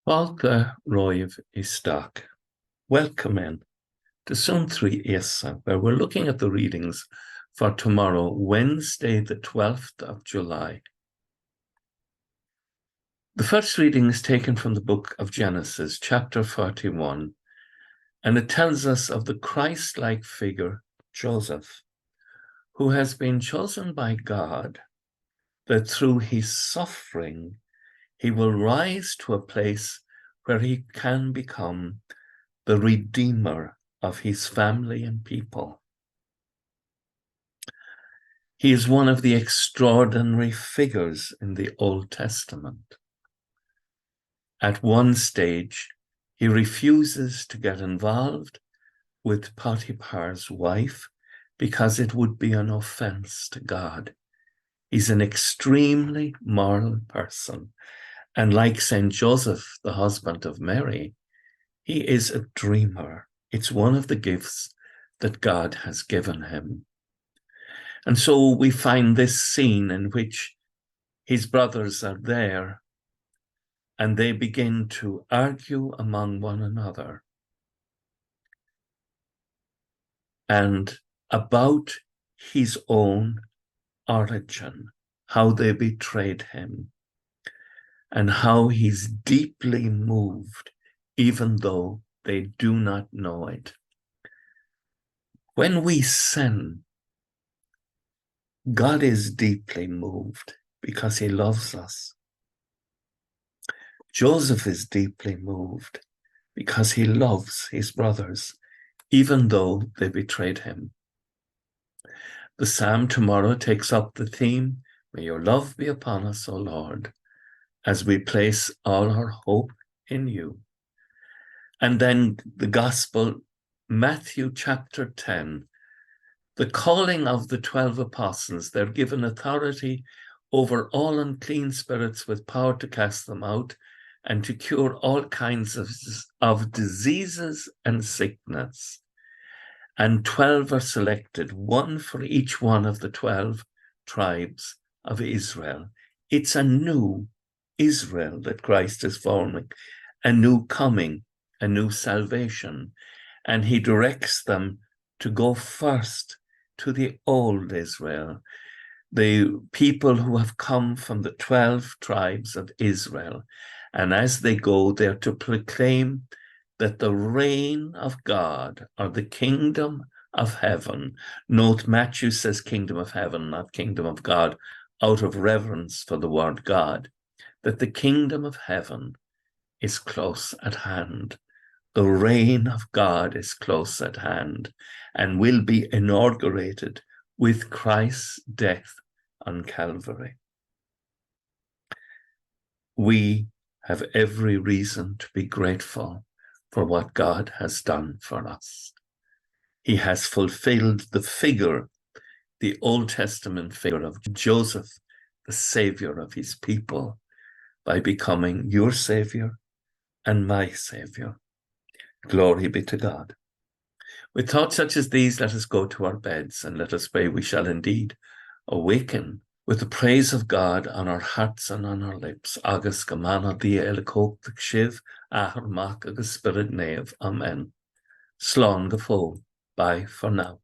Folklore roimh isteach. Welcome in to Suantraí Íosa, where we're looking at the readings for tomorrow, Wednesday, the 12th of July. The first reading is taken from the book of Genesis, chapter 41, and it tells us of the Christ-like figure, Joseph, who has been chosen by God that through his suffering he will rise to a place where he can become the redeemer of his family and people. He is one of the extraordinary figures in the Old Testament. At one stage, he refuses to get involved with Potiphar's wife because it would be an offense to God. He's an extremely moral person. And like St. Joseph, the husband of Mary, he is a dreamer. It's one of the gifts that God has given him. And so we find this scene in which his brothers are there and they begin to argue among one another and about his own origin, how they betrayed him, and how he's deeply moved, even though they do not know it. When we sin, God is deeply moved because he loves us. Joseph is deeply moved because he loves his brothers, even though they betrayed him. The psalm tomorrow takes up the theme, "May your love be upon us, O Lord," as we place all our hope in you. And then the Gospel, Matthew chapter 10, the calling of the 12 apostles. They're given authority over all unclean spirits with power to cast them out and to cure all kinds of diseases and sickness. And 12 are selected, one for each one of the 12 tribes of Israel. It's a new Israel that Christ is forming, a new coming, a new salvation. And he directs them to go first to the old Israel, the people who have come from the 12 tribes of Israel. And as they go, they're to proclaim that the reign of God, or the kingdom of heaven, note Matthew says kingdom of heaven, not kingdom of God, out of reverence for the word God, that the kingdom of heaven is close at hand. The reign of God is close at hand and will be inaugurated with Christ's death on Calvary. We have every reason to be grateful for what God has done for us. He has fulfilled the figure, the Old Testament figure of Joseph, the savior of his people, by becoming your savior and my savior. Glory be to God. With thoughts such as these, let us go to our beds and let us pray we shall indeed awaken with the praise of God on our hearts and on our lips. Agus gamana dia elikok the kshiv, ahar mak agus spirit nave. Amen. Slán go fóg. Bye for now.